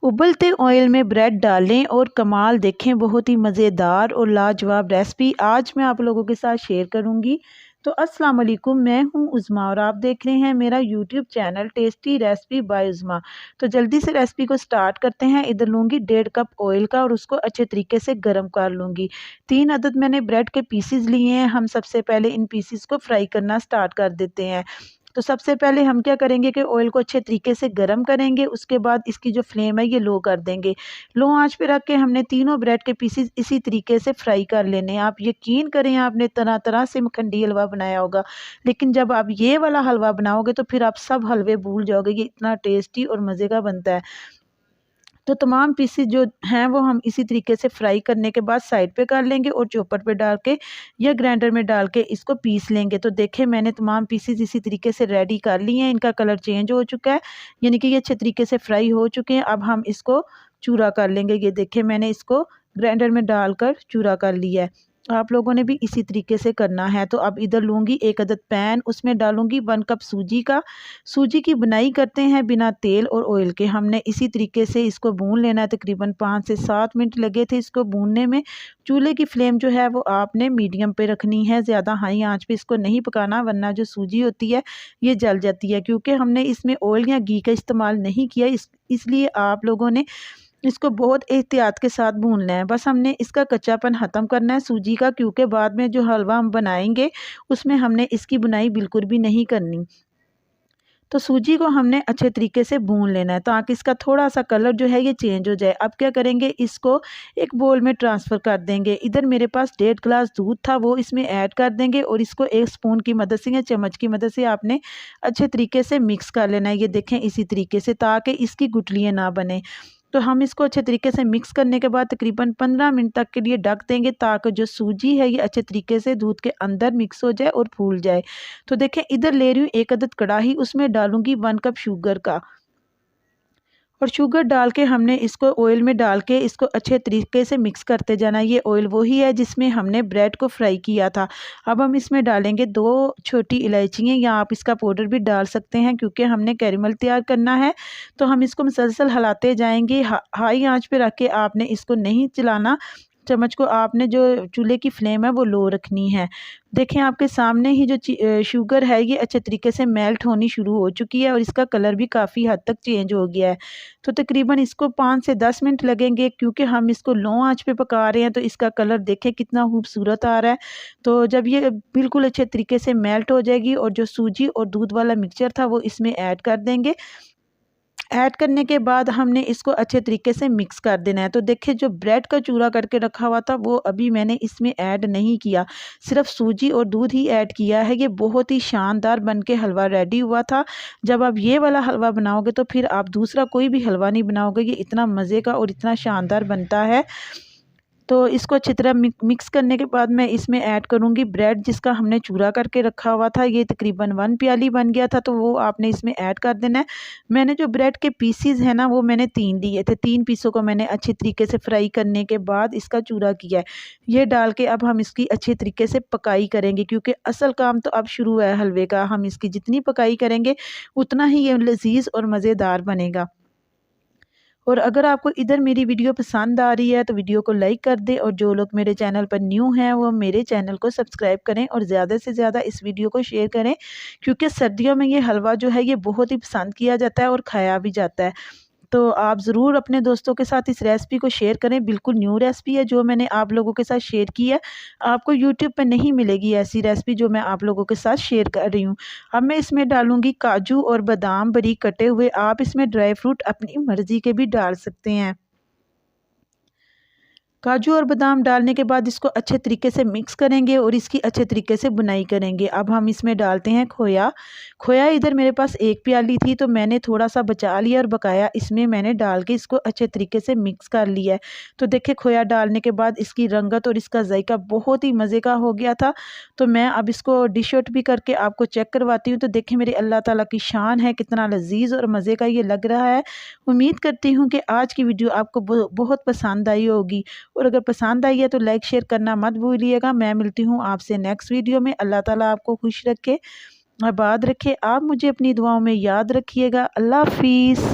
उबलते ऑयल में ब्रेड डालें और कमाल देखें, बहुत ही मज़ेदार और लाजवाब रेसिपी आज मैं आप लोगों के साथ शेयर करूंगी। तो अस्सलाम वालेकुम, मैं हूं उज़मा और आप देख रहे हैं मेरा YouTube channel tasty recipe by Uzma. तो जल्दी से रेसिपी को स्टार्ट करते हैं। इधर लूँगी 1.5 कप ऑयल का और उसको अच्छे तरीके से गर्म कर लूँगी। 3 अदद मैंने ब्रेड के पीसीज लिए हैं। हम सबसे पहले इन पीसीज को फ्राई करना स्टार्ट कर देते हैं। तो सबसे पहले हम क्या करेंगे कि ऑयल को अच्छे तरीके से गरम करेंगे। उसके बाद इसकी जो फ्लेम है ये लो कर देंगे। लो आंच पे रख के हमने तीनों ब्रेड के पीसेस इसी तरीके से फ्राई कर लेने हैं। आप यकीन करें, आपने तरह तरह से मखंडी हलवा बनाया होगा, लेकिन जब आप ये वाला हलवा बनाओगे तो फिर आप सब हलवे भूल जाओगे। ये इतना टेस्टी और मज़े का बनता है। तो तमाम पीसेस जो हैं वो हम इसी तरीके से फ्राई करने के बाद साइड पे कर लेंगे और चॉपर पे डाल के या ग्राइंडर में डाल के इसको पीस लेंगे। तो देखें, मैंने तमाम पीसेस इसी तरीके से रेडी कर लिए हैं। इनका कलर चेंज हो चुका है, यानी कि ये अच्छे तरीके से फ्राई हो चुके हैं। अब हम इसको चूरा कर लेंगे। ये देखें, मैंने इसको ग्राइंडर में डालकर चूरा कर लिया है। आप लोगों ने भी इसी तरीके से करना है। तो अब इधर लूँगी 1 अदद पैन, उसमें डालूँगी 1 कप सूजी का। सूजी की बुनाई करते हैं बिना तेल और ऑयल के। हमने इसी तरीके से इसको भून लेना है। तकरीबन 5 से 7 मिनट लगे थे इसको भूनने में। चूल्हे की फ्लेम जो है वो आपने मीडियम पे रखनी है, ज़्यादा हाई आंच पे इसको नहीं पकाना, वरना जो सूजी होती है ये जल जाती है। क्योंकि हमने इसमें ऑयल या घी का इस्तेमाल नहीं किया, इसलिए आप लोगों ने इसको बहुत एहतियात के साथ भूनना है। बस हमने इसका कच्चापन ख़त्म करना है सूजी का, क्योंकि बाद में जो हलवा हम बनाएंगे उसमें हमने इसकी बुनाई बिल्कुल भी नहीं करनी। तो सूजी को हमने अच्छे तरीके से भून लेना है ताकि इसका थोड़ा सा कलर जो है ये चेंज हो जाए। अब क्या करेंगे, इसको एक बोल में ट्रांसफ़र कर देंगे। इधर मेरे पास 1.5 गिलास दूध था, वो इसमें ऐड कर देंगे और इसको एक स्पून की मदद से या चम्मच की मदद से आपने अच्छे तरीके से मिक्स कर लेना है। ये देखें इसी तरीके से, ताकि इसकी गुठलियाँ ना बने। तो हम इसको अच्छे तरीके से मिक्स करने के बाद तकरीबन 15 मिनट तक के लिए ढक देंगे, ताकि जो सूजी है ये अच्छे तरीके से दूध के अंदर मिक्स हो जाए और फूल जाए। तो देखें, इधर ले रही हूँ 1 अदद कढ़ाई, उसमें डालूंगी 1 कप शुगर का। और शुगर डाल के हमने इसको ऑयल में डाल के इसको अच्छे तरीके से मिक्स करते जाना। ये ऑयल वही है जिसमें हमने ब्रेड को फ्राई किया था। अब हम इसमें डालेंगे 2 छोटी इलायचियाँ, या आप इसका पाउडर भी डाल सकते हैं, क्योंकि हमने कैरेमल तैयार करना है। तो हम इसको मुसलसल हिलाते जाएंगे। हाई आंच पे रख के आपने इसको नहीं चलाना। चम्मच को आपने जो चूल्हे की फ्लेम है वो लो रखनी है। देखें, आपके सामने ही जो शुगर है ये अच्छे तरीके से मेल्ट होनी शुरू हो चुकी है और इसका कलर भी काफ़ी हद तक चेंज हो गया है। तो तकरीबन इसको 5 से 10 मिनट लगेंगे, क्योंकि हम इसको लो आंच पे पका रहे हैं। तो इसका कलर देखें कितना खूबसूरत आ रहा है। तो जब ये बिल्कुल अच्छे तरीके से मेल्ट हो जाएगी और जो सूजी और दूध वाला मिक्सचर था वो इसमें ऐड कर देंगे। ऐड करने के बाद हमने इसको अच्छे तरीके से मिक्स कर देना है। तो देखिए, जो ब्रेड का चूरा करके रखा हुआ था वो अभी मैंने इसमें ऐड नहीं किया, सिर्फ सूजी और दूध ही ऐड किया है। ये बहुत ही शानदार बन के हलवा रेडी हुआ था। जब आप ये वाला हलवा बनाओगे तो फिर आप दूसरा कोई भी हलवा नहीं बनाओगे। ये इतना मज़े का और इतना शानदार बनता है। तो इसको अच्छी तरह मिक्स करने के बाद मैं इसमें ऐड करूँगी ब्रेड जिसका हमने चूरा करके रखा हुआ था। ये तकरीबन 1 प्याली बन गया था, तो वो आपने इसमें ऐड कर देना है। मैंने जो ब्रेड के पीसीज हैं ना वो मैंने 3 लिए थे। 3 पीसों को मैंने अच्छी तरीके से फ्राई करने के बाद इसका चूरा किया है। ये डाल के अब हम इसकी अच्छी तरीके से पकाई करेंगे, क्योंकि असल काम तो अब शुरू है हलवे का। हम इसकी जितनी पकाई करेंगे उतना ही ये लजीज और मज़ेदार बनेगा। और अगर आपको इधर मेरी वीडियो पसंद आ रही है तो वीडियो को लाइक कर दें, और जो लोग मेरे चैनल पर न्यू हैं वो मेरे चैनल को सब्सक्राइब करें और ज़्यादा से ज़्यादा इस वीडियो को शेयर करें, क्योंकि सर्दियों में ये हलवा जो है ये बहुत ही पसंद किया जाता है और खाया भी जाता है। तो आप ज़रूर अपने दोस्तों के साथ इस रेसिपी को शेयर करें। बिल्कुल न्यू रेसिपी है जो मैंने आप लोगों के साथ शेयर की है। आपको यूट्यूब पर नहीं मिलेगी ऐसी रेसिपी जो मैं आप लोगों के साथ शेयर कर रही हूँ। अब मैं इसमें डालूँगी काजू और बादाम बारीक कटे हुए। आप इसमें ड्राई फ्रूट अपनी मर्ज़ी के भी डाल सकते हैं। काजू और बादाम डालने के बाद इसको अच्छे तरीके से मिक्स करेंगे और इसकी अच्छे तरीके से बुनाई करेंगे। अब हम इसमें डालते हैं खोया। खोया इधर मेरे पास 1 प्याली थी, तो मैंने थोड़ा सा बचा लिया और बकाया इसमें मैंने डाल के इसको अच्छे तरीके से मिक्स कर लिया है। तो देखिए, खोया डालने के बाद इसकी रंगत और इसका जायका बहुत ही मज़े का हो गया था। तो मैं अब इसको डिश आउट भी करके आपको चेक करवाती हूँ। तो देखिए, मेरे अल्लाह ताला की शान है, कितना लजीज और मज़े का ये लग रहा है। उम्मीद करती हूँ कि आज की वीडियो आपको बहुत पसंद आई होगी, और अगर पसंद आई है तो लाइक शेयर करना मत भूलिएगा। मैं मिलती हूँ आपसे नेक्स्ट वीडियो में। अल्लाह ताला आपको खुश रखे, आबाद रखे। आप मुझे अपनी दुआओं में याद रखिएगा। अल्लाह हाफिज़।